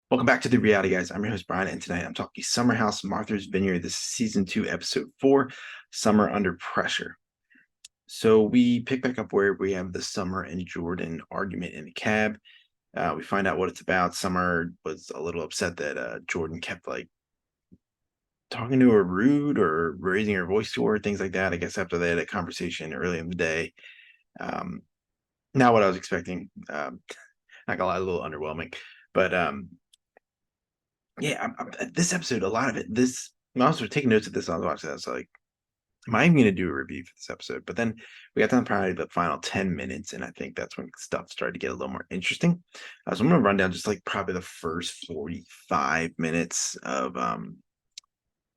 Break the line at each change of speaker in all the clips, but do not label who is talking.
Welcome back to the Reality Guys. I'm your host Brian, and tonight I'm talking Summer House Martha's Vineyard. This is season 2, episode 4, Summer Under Pressure. So we pick back up where we have the Summer and Jordan argument in the cab. We find out what it's about. Summer was a little upset that Jordan kept talking to her rude or raising her voice to her, things like that. I guess after they had a conversation early in the day. Um, Not what I was expecting. Not gonna lie, a little underwhelming, but yeah, this episode, a lot of it. This I was taking notes of this. I was watching. I was like, "Am I even going to do a review for this episode?" But then we got down to probably the final 10 minutes, and I think that's when stuff started to get a little more interesting. So I'm going to run down just like probably the first 45 minutes of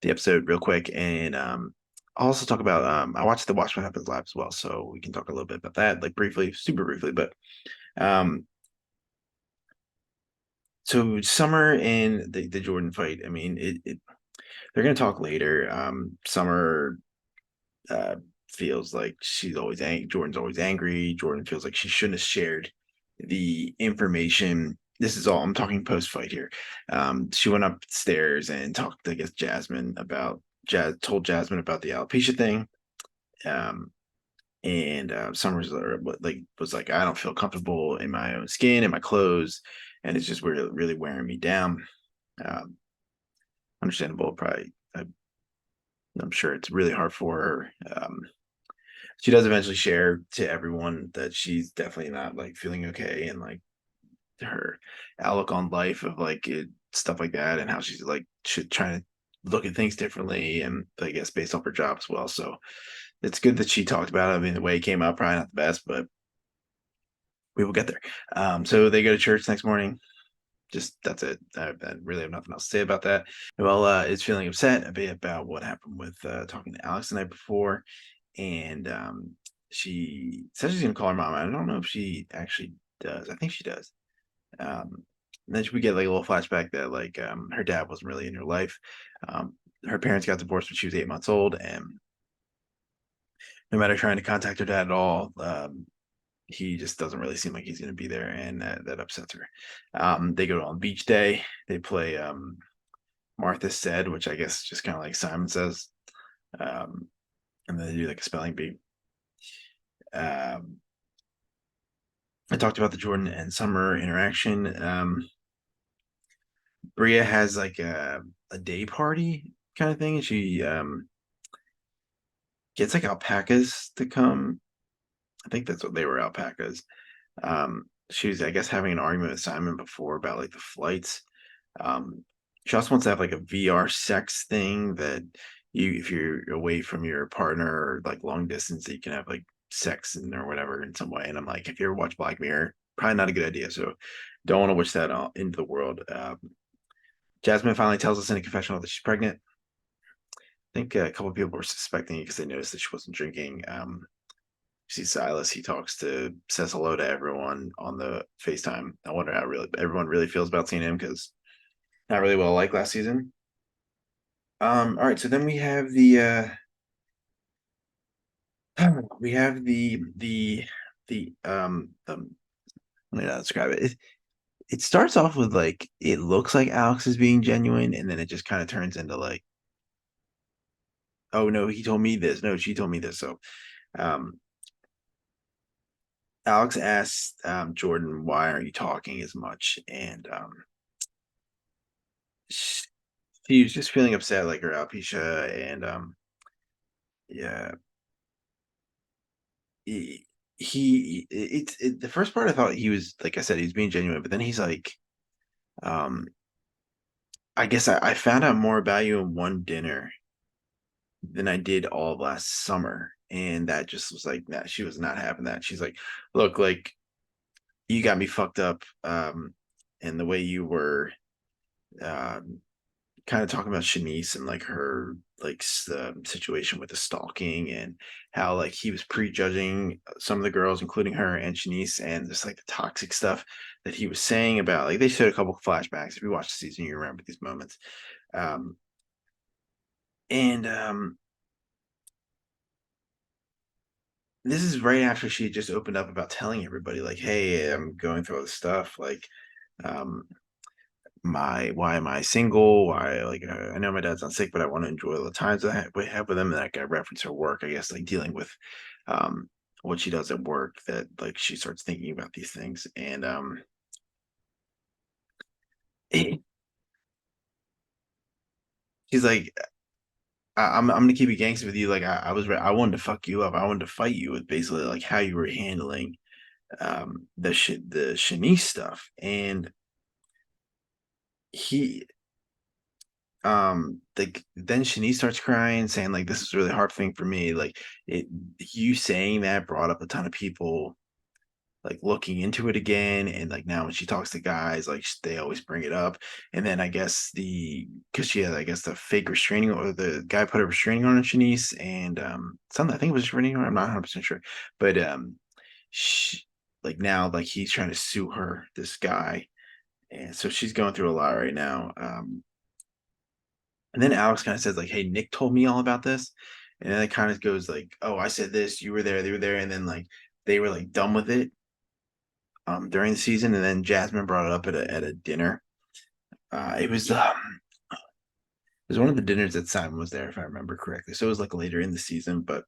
the episode real quick, and I'll also talk about. I watched the Watch What Happens Live as well, so we can talk a little bit about that, like briefly, super briefly. But um, so Summer and the Jordan fight. I mean, they're going to talk later. Summer uh, feels like she's always angry. Jordan's always angry. Jordan feels like she shouldn't have shared the information. This is all I'm talking post fight here. She went upstairs and talked, I guess, told Jasmine about the alopecia thing. Um, and Summers was like, I don't feel comfortable in my own skin and my clothes, and it's just really, really wearing me down. Um, Understandable, probably. I'm sure it's really hard for her. She does eventually share to everyone that she's definitely not like feeling okay, and like her outlook on life of stuff like that, and how she's like trying to look at things differently, and I guess based off her job as well. So it's good that she talked about it. I mean, the way it came out, probably not the best, but we will get there. So they go to church next morning. Just that's it. I really have nothing else to say about that. Well, is feeling upset a bit about what happened with talking to Alex the night before, and she says she's gonna call her mom. I don't know if she actually does. I think she does. Um, then we get like a little flashback that her dad wasn't really in her life. Um, Her parents got divorced when she was 8 months old, and no matter trying to contact her dad at all, he just doesn't really seem like he's going to be there, and that upsets her. They go on beach day. They play Martha Said, which I guess just kind of like Simon Says, um, and then they do like a spelling bee. Um, I talked about the Jordan and Summer interaction. Bria has like a day party kind of thing, and she gets like alpacas to come. I think that's what they were, alpacas. She was, I guess, having an argument with Simon before about like the flights. Um, she also wants to have like a VR sex thing that if you're away from your partner or like long distance, that you can have like sex or whatever in some way. And I'm like, if you ever watch Black Mirror, probably not a good idea. So don't want to wish that into the world. Jasmine finally tells us in a confessional that she's pregnant. I think a couple of people were suspecting it because they noticed that she wasn't drinking. See Silas, he says hello to everyone on the FaceTime. I wonder how really everyone really feels about seeing him, because not really well like last season. All right, so then we have we have the let me not describe it. It starts off with like it looks like Alex is being genuine, and then it just kind of turns into like, oh no, he told me this. No, she told me this. So um Alex asked Jordan, why aren't you talking as much? And she was just feeling upset, like her alopecia, and yeah, the first part I thought he was, like I said, he was being genuine, but then he's like, um, I guess I found out more about you in one dinner than I did all of last summer, and that just was like that. She was not having that. She's like, look, like you got me fucked up, and the way you were, um kind of talking about Shanice and like her situation with the stalking, and how like he was prejudging some of the girls, including her and Shanice, and just like the toxic stuff that he was saying about, like, they showed a couple of flashbacks. If you watch the season, you remember these moments. Um, and This is right after she had just opened up about telling everybody, like, hey, I'm going through all this stuff. Um, why am I single? Why, like, I know my dad's not sick, but I want to enjoy all the times we have with him. And that guy referenced her work, I guess, like dealing with um what she does at work, that like she starts thinking about these things. And she's like, I'm gonna keep it gangster with you. Like I wanted to fuck you up. I wanted to fight you with basically like how you were handling the Shanice stuff. And he like then Shanice starts crying, saying like this is a really hard thing for me. Like it you saying that brought up a ton of people like looking into it again. And like now when she talks to guys, like they always bring it up. And then I guess because she had, I guess, the fake restraining, or the guy put a restraining order on Shanice, and something, I think it was a restraining order, I'm not 100% sure. But she, like now like he's trying to sue her, this guy. And so she's going through a lot right now. And then Alex kind of says like, "Hey, Nick told me all about this," and then it kind of goes like, "Oh, I said this. You were there. They were there." And then like they were like done with it during the season. And then Jasmine brought it up at a dinner. It was one of the dinners that Simon was there, if I remember correctly. So it was like later in the season. But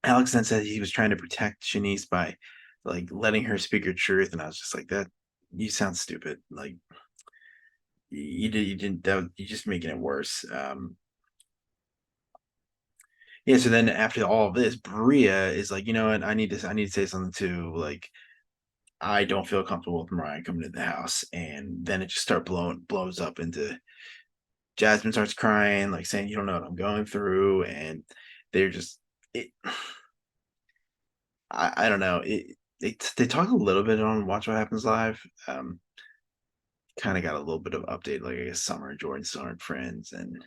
Alex then said he was trying to protect Shanice by like letting her speak her truth, and I was just like, "That you sound stupid. Like you didn't that, you're just making it worse." Yeah, so then after all of this, Bria is like, you know what, I need to say something too. Like, I don't feel comfortable with Mariah coming to the house. And then it just blows up into Jasmine starts crying, like saying, "You don't know what I'm going through." And they're just it I don't know. They talk a little bit on Watch What Happens Live. Kind of got a little bit of update, like I guess Summer and Jordan still aren't friends. And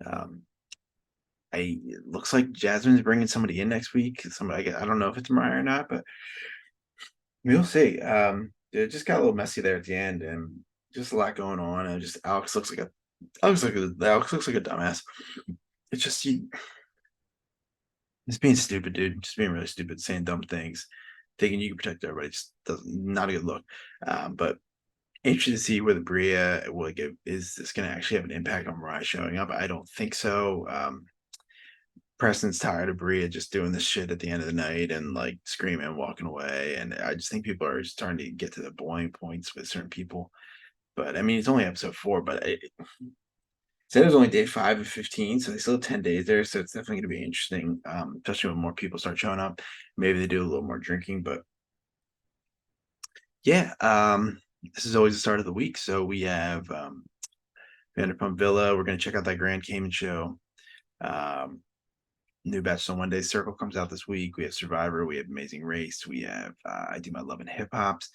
um it looks like Jasmine's bringing somebody in next week. Somebody, I don't know if it's Mariah or not, but we'll see. It just got a little messy there at the end, and just a lot going on. And just Alex looks like a dumbass. It's just just being stupid, dude. Just being really stupid, saying dumb things, thinking you can protect everybody. Just doesn't not a good look. But interested to see where the Bria will get. Is this going to actually have an impact on Mariah showing up? I don't think so. Preston's tired of Bria just doing this shit at the end of the night and like screaming and walking away. And I just think people are starting to get to the boiling points with certain people. But I mean, it's only episode 4, but it said it was only day 5 of 15, so they still have 10 days there. So it's definitely going to be interesting, especially when more people start showing up. Maybe they do a little more drinking, but yeah, this is always the start of the week. So we have Vanderpump Villa. We're going to check out that Grand Cayman show. Um, New Bachelor One Day Circle comes out this week. We have Survivor. We have Amazing Race. We have I Do My Love and Hip Hops.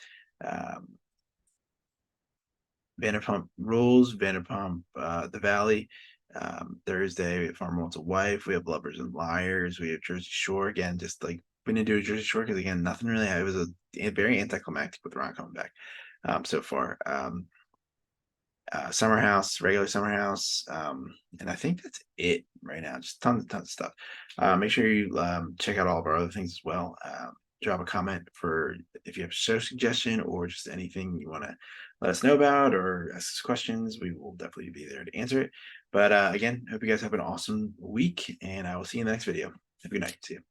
Um, Vanderpump Rules. Vanderpump The Valley. Thursday, we have Farmer Wants a Wife. We have Lovers and Liars. We have Jersey Shore again. Just like we didn't do a Jersey Shore because again, nothing really. It was a very anticlimactic with Ron coming back so far. Summer House, regular Summer House, and I think that's it right now. Just tons of stuff. Make sure you check out all of our other things as well. Drop a comment for if you have a show suggestion or just anything you want to let us know about or ask us questions. We will definitely be there to answer it. But again, hope you guys have an awesome week, and I will see you in the next video. Have a good night. See you.